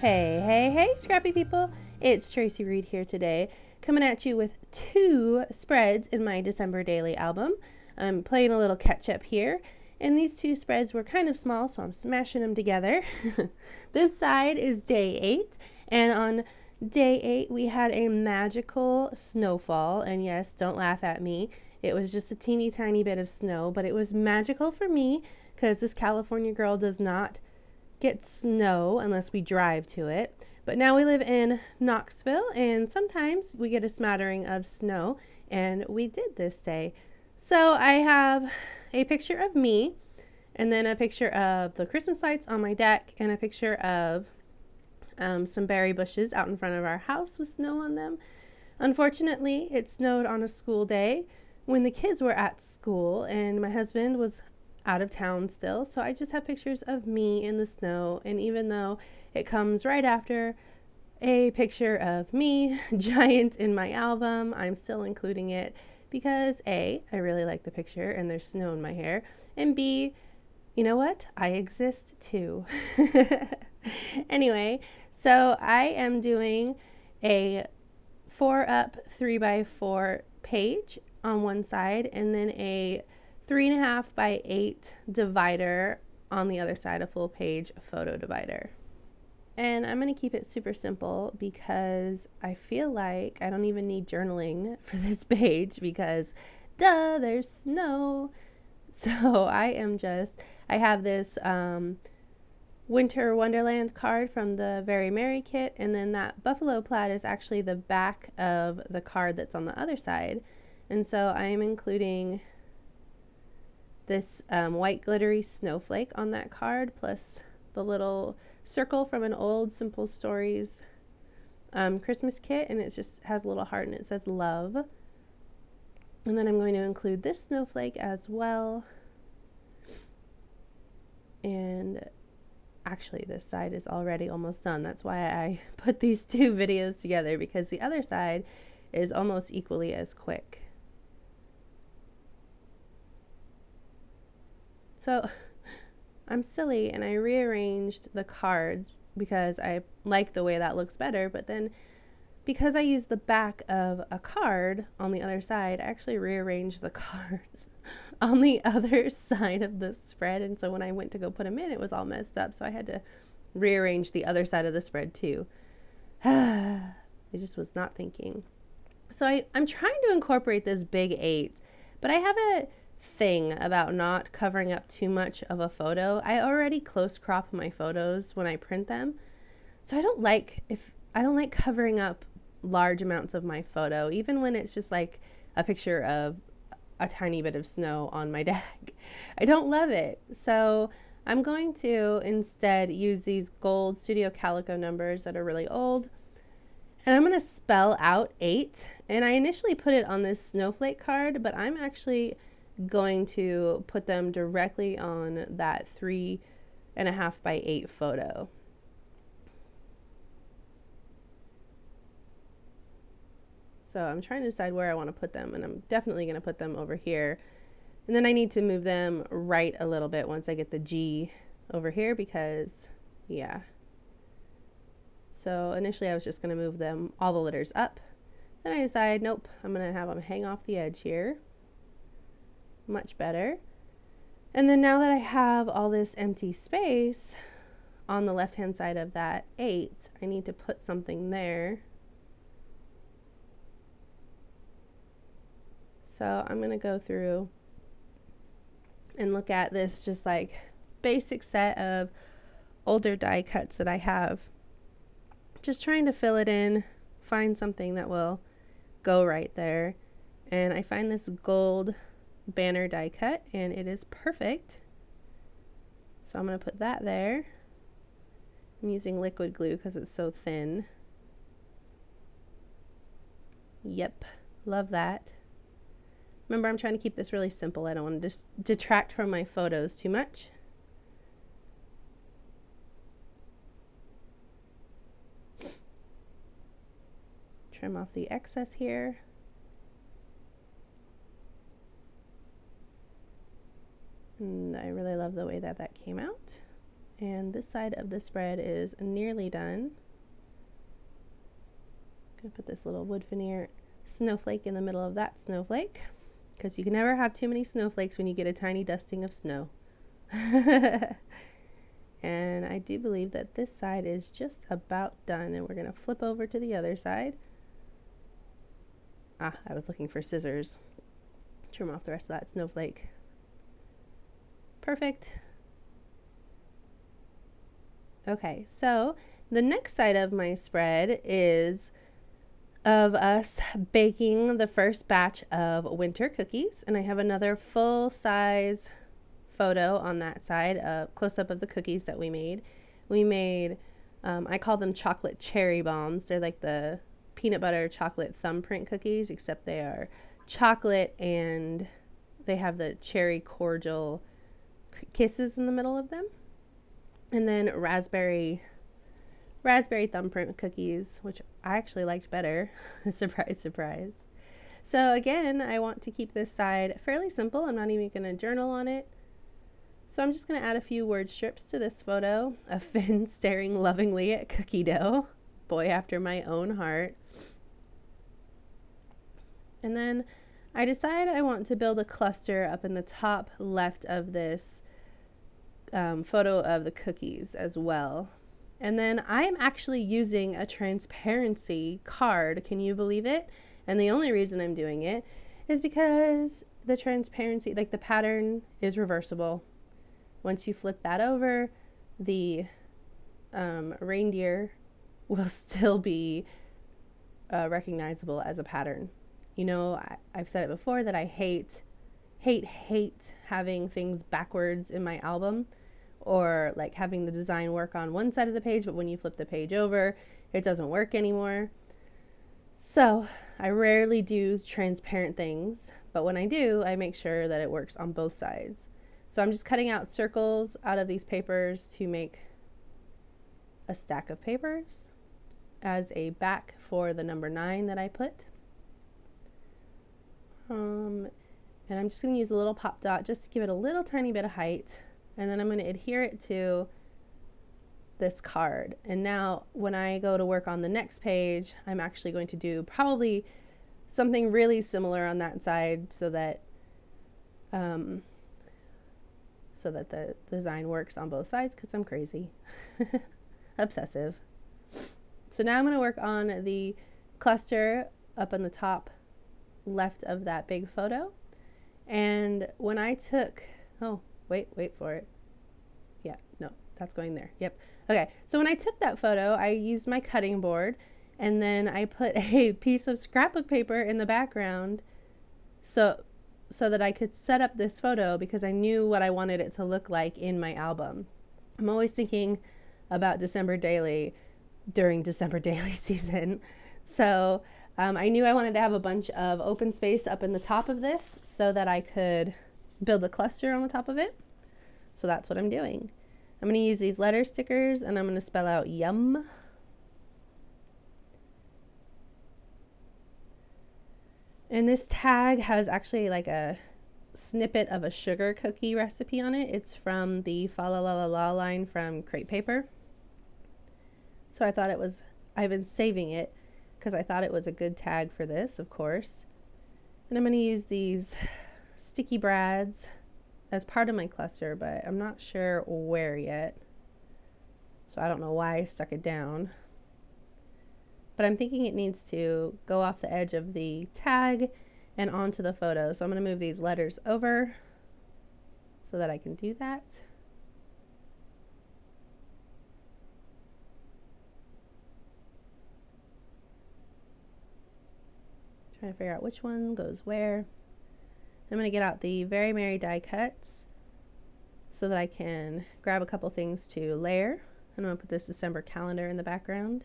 Hey, scrappy people. It's Traci Reed here today, coming at you with 2 spreads in my December daily album. I'm playing a little catch up here, and these 2 spreads were kind of small, so I'm smashing them together. This side is day 8, and on day 8 we had a magical snowfall, and yes, don't laugh at me. It was just a teeny tiny bit of snow, but it was magical for me because this California girl does not get snow unless we drive to it. But now we live in Knoxville, and sometimes we get a smattering of snow, and we did this day. So I have a picture of me, and then a picture of the Christmas lights on my deck, and a picture of some berry bushes out in front of our house with snow on them. Unfortunately, it snowed on a school day when the kids were at school, and my husband was out of town still, so I just have pictures of me in the snow. And even though it comes right after a picture of me giant in my album, I'm still including it because A, I really like the picture and there's snow in my hair, and B, you know what, I exist too. Anyway, so I am doing a 4-up 3x4 page on one side, and then a 3.5 by 8 divider on the other side, a full page photo divider. And I'm going to keep it super simple because I feel like I don't even need journaling for this page because duh, there's snow. So I have this Winter Wonderland card from the Very Merry kit, and then that buffalo plaid is actually the back of the card that's on the other side. And so I am including this white glittery snowflake on that card, plus the little circle from an old Simple Stories Christmas kit, and it just has a little heart and it says love. And then I'm going to include this snowflake as well. And actually this side is already almost done. That's why I put these 2 videos together, because the other side is almost equally as quick. So I'm silly and I rearranged the cards because I like the way that looks better, but then because I used the back of a card on the other side, I actually rearranged the cards on the other side of the spread, and so when I went to go put them in, it was all messed up, so I had to rearrange the other side of the spread too. I just was not thinking. So I'm trying to incorporate this big 8, but I have a thing about not covering up too much of a photo. I already close crop my photos when I print them, so I don't like covering up large amounts of my photo, even when it's just like a picture of a tiny bit of snow on my deck. I don't love it, so I'm going to instead use these gold Studio Calico numbers that are really old, and I'm going to spell out 8, and I initially put it on this snowflake card, but I'm actually going to put them directly on that 3.5 by 8 photo. So I'm trying to decide where I want to put them, and I'm definitely going to put them over here. And then I need to move them right a little bit once I get the G over here because, yeah. So initially I was just going to move them, all the letters up. Then I decided, nope, I'm going to have them hang off the edge here. Much better. And then now that I have all this empty space on the left hand side of that 8, I need to put something there. So I'm going to go through and look at this just like basic set of older die cuts that I have. Just trying to fill it in, find something that will go right there. And I find this gold banner die cut, and it is perfect. So I'm going to put that there. I'm using liquid glue because it's so thin. Yep, love that. Remember, I'm trying to keep this really simple. I don't want to just detract from my photos too much. Trim off the excess here. And I really love the way that came out. And this side of the spread is nearly done. I'm gonna put this little wood veneer snowflake in the middle of that snowflake, because you can never have too many snowflakes when you get a tiny dusting of snow. And I do believe that this side is just about done, and we're gonna flip over to the other side. Ah, I was looking for scissors. Trim off the rest of that snowflake. Perfect. Okay, so the next side of my spread is of us baking the first batch of winter cookies, and I have another full-size photo on that side, a close-up of the cookies that we made. I call them chocolate cherry bombs. They're like the peanut butter chocolate thumbprint cookies, except they are chocolate and they have the cherry cordial kisses in the middle of them. And then raspberry thumbprint cookies, which I actually liked better. Surprise, surprise. So again, I want to keep this side fairly simple. I'm not even going to journal on it. So I'm just going to add a few word strips to this photo of Finn staring lovingly at cookie dough. Boy after my own heart. And then I decide I want to build a cluster up in the top left of this photo of the cookies as well. And then I'm actually using a transparency card. Can you believe it? And the only reason I'm doing it is because the transparency, like the pattern, is reversible. Once you flip that over, the reindeer will still be recognizable as a pattern. You know, I've said it before that I hate having things backwards in my album, or like having the design work on one side of the page, but when you flip the page over, it doesn't work anymore. So I rarely do transparent things, but when I do, I make sure that it works on both sides. So I'm just cutting out circles out of these papers to make a stack of papers as a back for the number 9 that I put. And I'm just going to use a little pop dot just to give it a little tiny bit of height. And then I'm going to adhere it to this card. And now when I go to work on the next page, I'm actually going to do probably something really similar on that side so that the design works on both sides, because I'm crazy. Obsessive. So now I'm going to work on the cluster up on the top left of that big photo. And when I took, oh, wait for it. Yeah, no, that's going there. Yep. Okay, so when I took that photo, I used my cutting board, and then I put a piece of scrapbook paper in the background so that I could set up this photo, because I knew what I wanted it to look like in my album. I'm always thinking about December Daily during December Daily season. So I knew I wanted to have a bunch of open space up in the top of this so that I could build a cluster on the top of it. So that's what I'm doing. I'm going to use these letter stickers, and I'm going to spell out yum. And this tag has actually like a snippet of a sugar cookie recipe on it. It's from the Fa La La La La line from Crepe Paper. So I thought it was, I've been saving it because I thought it was a good tag for this, of course. And I'm going to use these sticky brads as part of my cluster, but I'm not sure where yet. So I don't know why I stuck it down. But I'm thinking it needs to go off the edge of the tag and onto the photo. So I'm going to move these letters over so that I can do that. Trying to figure out which one goes where. I'm going to get out the Very Merry die cuts so that I can grab a couple things to layer. I'm going to put this December calendar in the background.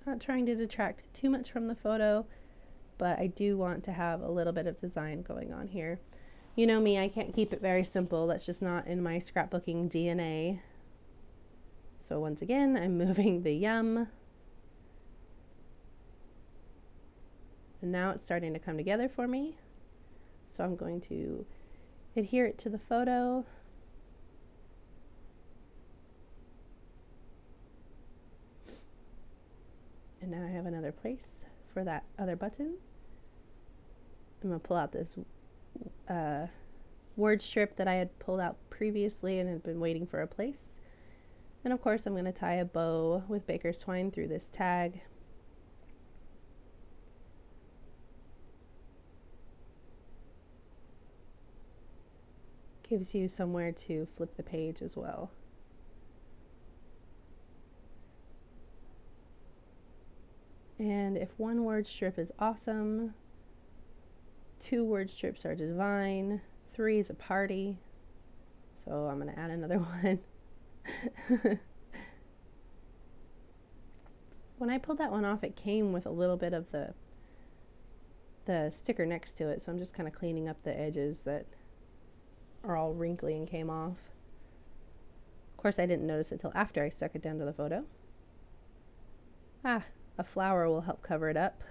Not trying to detract too much from the photo, but I do want to have a little bit of design going on here. You know me, I can't keep it very simple. That's just not in my scrapbooking DNA. So once again, I'm moving the yum And now it's starting to come together for me. So I'm going to adhere it to the photo. And now I have another place for that other button. I'm going to pull out this word strip that I had pulled out previously and had been waiting for a place. And of course I'm going to tie a bow with baker's twine through this tag. Gives you somewhere to flip the page as well. And if one word strip is awesome, 2 word strips are divine, 3 is a party. So I'm going to add another one. When I pulled that one off, it came with a little bit of the sticker next to it, so I'm just kind of cleaning up the edges that are all wrinkly and came off. Of course, I didn't notice it till after I stuck it down to the photo. Ah, a flower will help cover it up.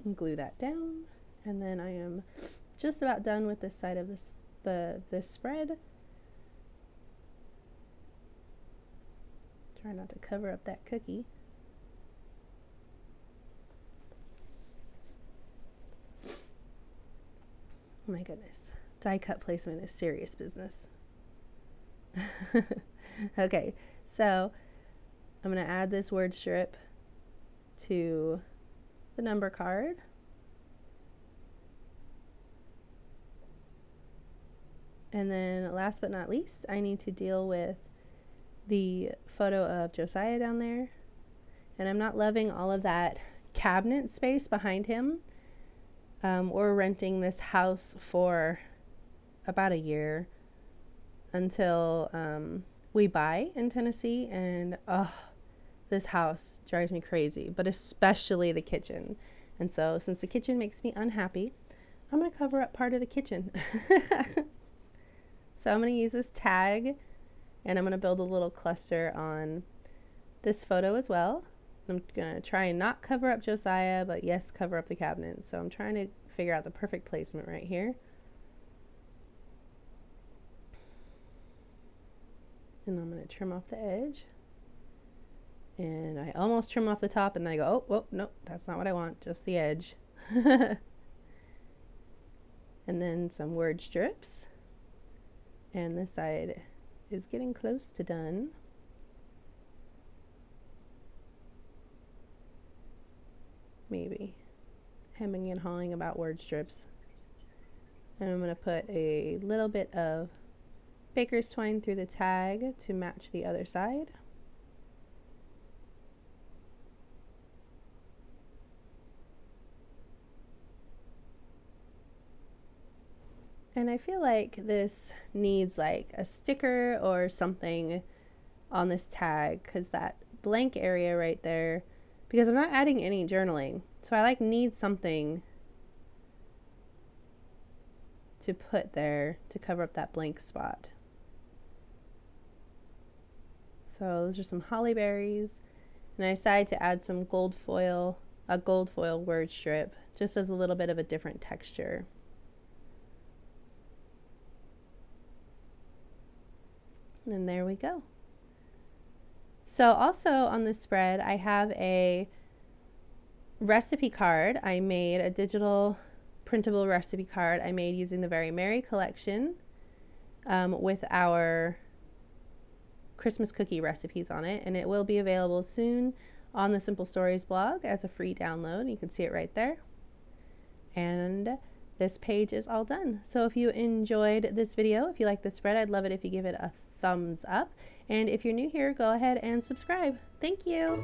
And glue that down, and then I am just about done with this side of this spread. Try not to cover up that cookie. Oh my goodness, die cut placement is serious business. Okay, so I'm going to add this word strip to the number card. And then last but not least, I need to deal with the photo of Josiah down there. And I'm not loving all of that cabinet space behind him. We're renting this house for about a year until we buy in Tennessee, and this house drives me crazy, but especially the kitchen. And so since the kitchen makes me unhappy, I'm going to cover up part of the kitchen. So I'm going to use this tag, and I'm going to build a little cluster on this photo as well. I'm going to try and not cover up Josiah, but yes, cover up the cabinet. So I'm trying to figure out the perfect placement right here. And I'm going to trim off the edge. And I almost trim off the top, and then I go, oh, whoa, nope, that's not what I want, just the edge. And then some word strips. And this side is getting close to done. Maybe hemming and hawing about word strips. And I'm going to put a little bit of baker's twine through the tag to match the other side. And I feel like this needs like a sticker or something on this tag, because that blank area right there, because I'm not adding any journaling, so I need something to put there to cover up that blank spot. So those are some holly berries, and I decided to add some gold foil, a gold foil word strip, just as a little bit of a different texture. And there we go. So also on this spread, I have a recipe card. I made a digital printable recipe card I made using the Very Merry collection with our Christmas cookie recipes on it, and it will be available soon on the Simple Stories blog as a free download. You can see it right there. And this page is all done. So if you enjoyed this video, if you like this spread, I'd love it if you give it a thumbs up. And if you're new here, go ahead and subscribe. Thank you.